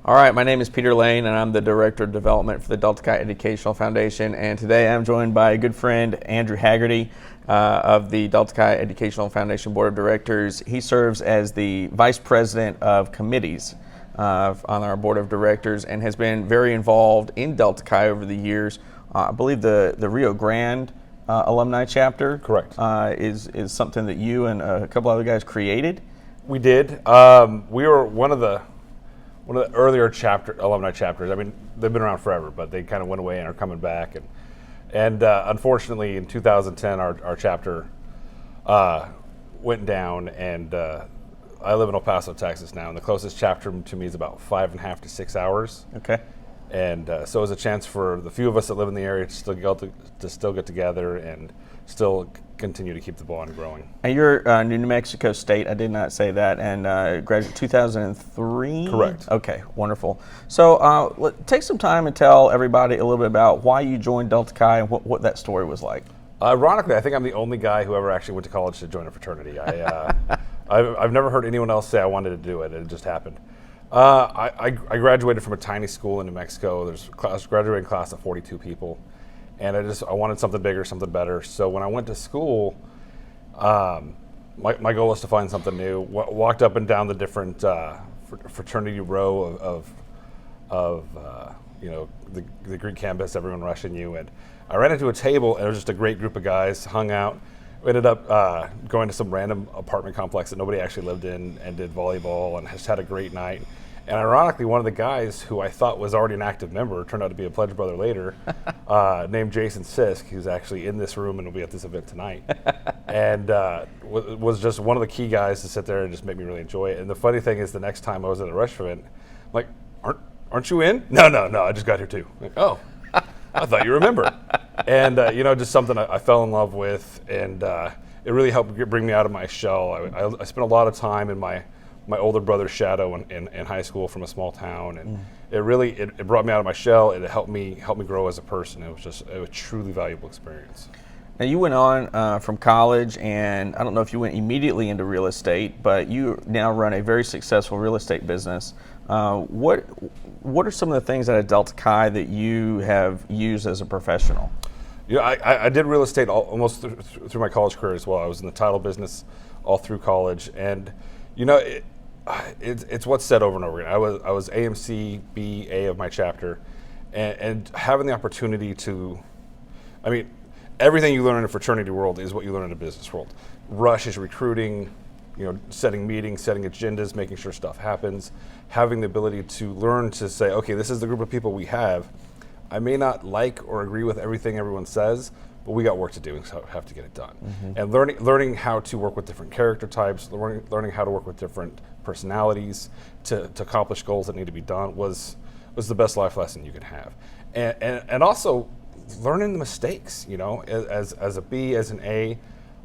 All right, my name is Peter Lane, and I'm the Director of Development for the Delta Chi Educational Foundation. And today I'm joined by a good friend, Andrew Haggerty, of the Delta Chi Educational Foundation Board of Directors. He serves as the Vice President of Committees on our Board of Directors and has been very involved in Delta Chi over the years. I believe the Rio Grande alumni chapter Correct. Is something that you and a couple other guys created. We did. We were one of the earlier alumni chapters. I mean, they've been around forever, but they kind of went away and are coming back. And unfortunately, in 2010, our chapter went down. And I live in El Paso, Texas now, and the closest chapter to me is about 5.5 to 6 hours. Okay. And so it was a chance for the few of us that live in the area to still get together and still continue to keep the bond growing. And you're New Mexico State, I did not say that, and graduated 2003? Correct. Okay, wonderful. So take some time and tell everybody a little bit about why you joined Delta Chi and what that story was like. Ironically, I think I'm the only guy who ever actually went to college to join a fraternity. I've never heard anyone else say I wanted to do it. It just happened. I graduated from a tiny school in New Mexico. There's a graduating class of 42 people. And I wanted something bigger, something better. So when I went to school, my goal was to find something new. Walked up and down the different fraternity row of the Greek campus, everyone rushing you. And I ran into a table, and it was just a great group of guys, hung out. We ended up going to some random apartment complex that nobody actually lived in and did volleyball and just had a great night. And ironically, one of the guys who I thought was already an active member turned out to be a pledge brother later, named Jason Sisk, who's actually in this room and will be at this event tonight. And was just one of the key guys to sit there and just make me really enjoy it. And the funny thing is, the next time I was at a Rush event, I'm like, aren't you in? No, I just got here too. I'm like, oh, I thought you remember. And just something I fell in love with, and it really helped bring me out of my shell. I spent a lot of time in my older brother's shadow in high school from a small town, and it brought me out of my shell. It helped me grow as a person. It was a truly valuable experience. Now you went on from college, and I don't know if you went immediately into real estate, but you now run a very successful real estate business. What are some of the things at Delta Chi that you have used as a professional? I did real estate almost through my college career as well. I was in the title business all through college, and it's what's said over and over again. I was AMC BA of my chapter, and having the opportunity to, everything you learn in a fraternity world is what you learn in a business world. Rush is recruiting, setting meetings, setting agendas, making sure stuff happens, having the ability to learn to say, okay, this is the group of people we have. I may not like or agree with everything everyone says, but we got work to do and so have to get it done. Mm-hmm. And learning how to work with different character types, learning how to work with different personalities to accomplish goals that need to be done was the best life lesson you could have. And also learning the mistakes, as a B, as an A,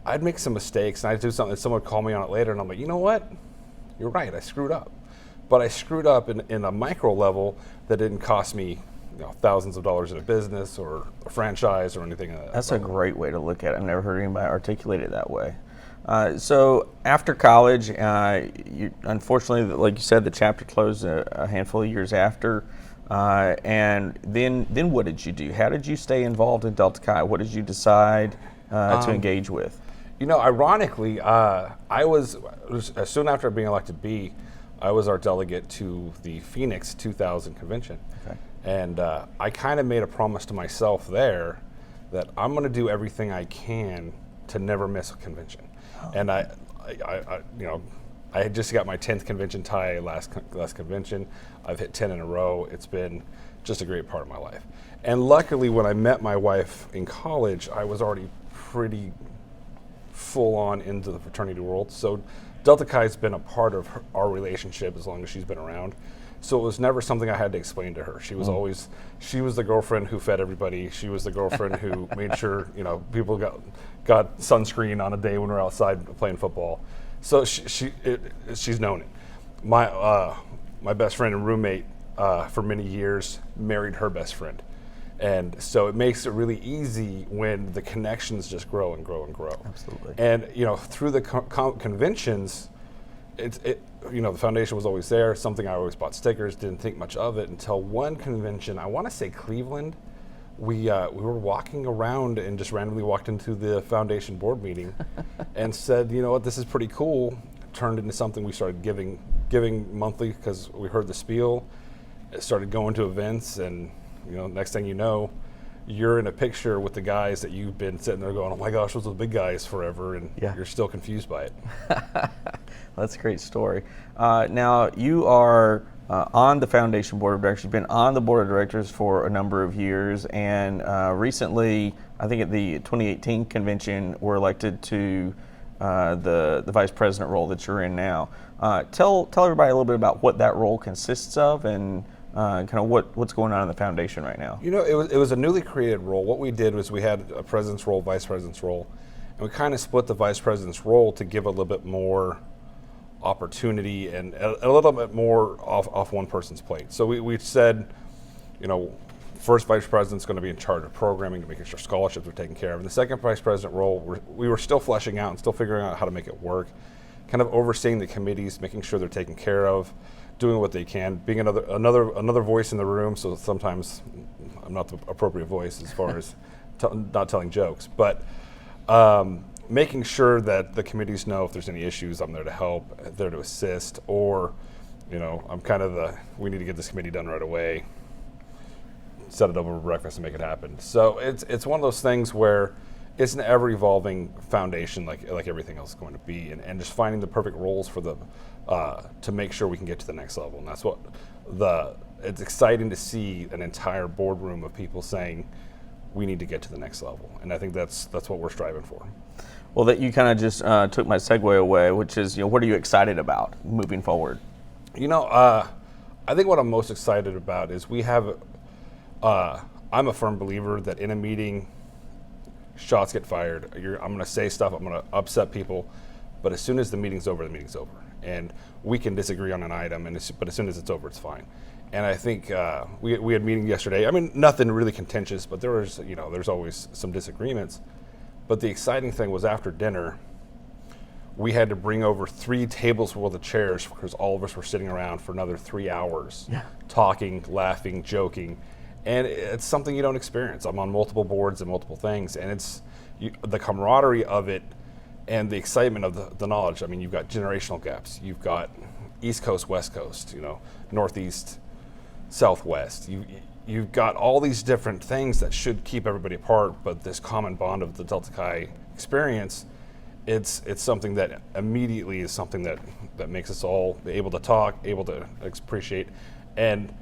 I'd make some mistakes and I'd do something and someone would call me on it later and I'm like, you know what? You're right, I screwed up. But I screwed up in a micro level that didn't cost me thousands of dollars in a business or a franchise or anything like that. That's a great way to look at it. I've never heard anybody articulate it that way. So after college, you, unfortunately, like you said, the chapter closed a handful of years after. And then what did you do? How did you stay involved in Delta Chi? What did you decide to engage with? Ironically, I was soon after being elected B, I was our delegate to the Phoenix 2000 convention. Okay. And I kind of made a promise to myself there that I'm going to do everything I can to never miss a convention. Oh. And I had just got my 10th convention tie last convention. I've hit 10 in a row. It's been just a great part of my life. And luckily, when I met my wife in college, I was already pretty full on into the fraternity world. So Delta Chi's been a part of our relationship as long as she's been around. So it was never something I had to explain to her. She was she was the girlfriend who fed everybody. She was the girlfriend who made sure, people got sunscreen on a day when we were outside playing football. So she's known it. My best friend and roommate for many years married her best friend. And so it makes it really easy when the connections just grow and grow and grow. Absolutely. And through the conventions, the foundation was always there. Something I always bought stickers. Didn't think much of it until one convention. I want to say Cleveland. We were walking around and just randomly walked into the foundation board meeting, and said, you know what, this is pretty cool. Turned into something we started giving monthly because we heard the spiel. It started going to events, and next thing you know, you're in a picture with the guys that you've been sitting there going, oh my gosh, those are the big guys forever, and you're still confused by it. That's a great story. Now, you are on the foundation board of directors. You've been on the board of directors for a number of years, and recently, I think at the 2018 convention, were elected to the vice president role that you're in now. Tell everybody a little bit about what that role consists of, and kind of what's going on in the foundation right now. It was a newly created role. What we did was we had a president's role, vice president's role, and we kind of split the vice president's role to give a little bit more opportunity and a little bit more off one person's plate. So we said, first vice president's going to be in charge of programming, to making sure scholarships are taken care of. And the second vice president role, we were still fleshing out and still figuring out how to make it work, kind of overseeing the committees, making sure they're taken care of, doing what they can, being another voice in the room. So sometimes I'm not the appropriate voice as far as not telling jokes, but making sure that the committees know if there's any issues, I'm there to help, there to assist, or I'm kind of we need to get this committee done right away, set it over breakfast and make it happen. So it's one of those things where it's an ever evolving foundation, like everything else is going to be, and just finding the perfect roles for to make sure we can get to the next level. And that's what it's exciting to see an entire boardroom of people saying we need to get to the next level, and I think that's what we're striving for. Well, that you kind of just took my segue away, which is what are you excited about moving forward? I think what I'm most excited about is we have. I'm a firm believer that in a meeting, shots get fired. I'm going to say stuff, I'm going to upset people, but as soon as the meeting's over, the meeting's over. And we can disagree on an item, but as soon as it's over, it's fine. And I think we had a meeting yesterday. I mean, nothing really contentious, but there's always some disagreements. But the exciting thing was after dinner, we had to bring over 3 tables worth of chairs because all of us were sitting around for another 3 hours, talking, laughing, joking. And it's something you don't experience. I'm on multiple boards and multiple things, and it's the camaraderie of it and the excitement of the knowledge. I mean, you've got generational gaps. You've got East Coast, West Coast, Northeast, Southwest. You've got all these different things that should keep everybody apart, but this common bond of the Delta Chi experience, it's something that immediately is something that makes us all able to talk, able to appreciate. And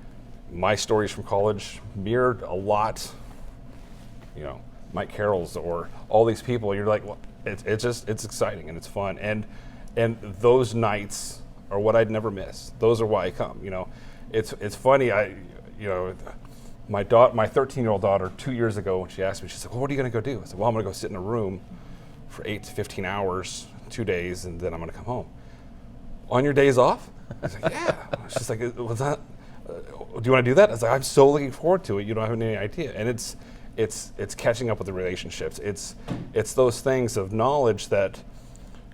my stories from college mirrored a lot, Mike Carroll's or all these people. You're like, well, it's exciting and it's fun. And those nights are what I'd never miss. Those are why I come. It's funny. My 13-year-old daughter 2 years ago, when she asked me, she said, well, what are you going to go do? I said, well, I'm going to go sit in a room for 8 to 15 hours, 2 days, and then I'm going to come home. On your days off? I was like, yeah. She's like, was that? Do you want to do that? I was like, I'm so looking forward to it. You don't have any idea. And it's catching up with the relationships. It's those things of knowledge that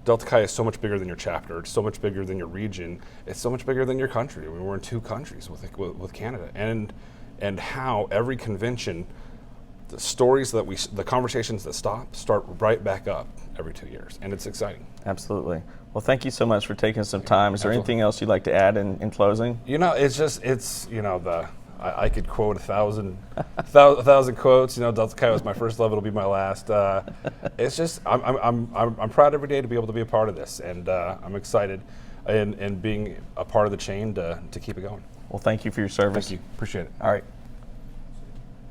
Delta Chi is so much bigger than your chapter. It's so much bigger than your region. It's so much bigger than your country. I mean, we're in 2 countries with Canada. And how every convention, the stories the conversations that start right back up every 2 years. And it's exciting. Absolutely. Well, thank you so much for taking some time. Is there anything else you'd like to add in closing? I could quote 1,000 quotes. Delta Chi was my first love; it'll be my last. It's just I'm proud every day to be able to be a part of this, and I'm excited and being a part of the chain to keep it going. Well, thank you for your service. Thank you. Appreciate it. All right.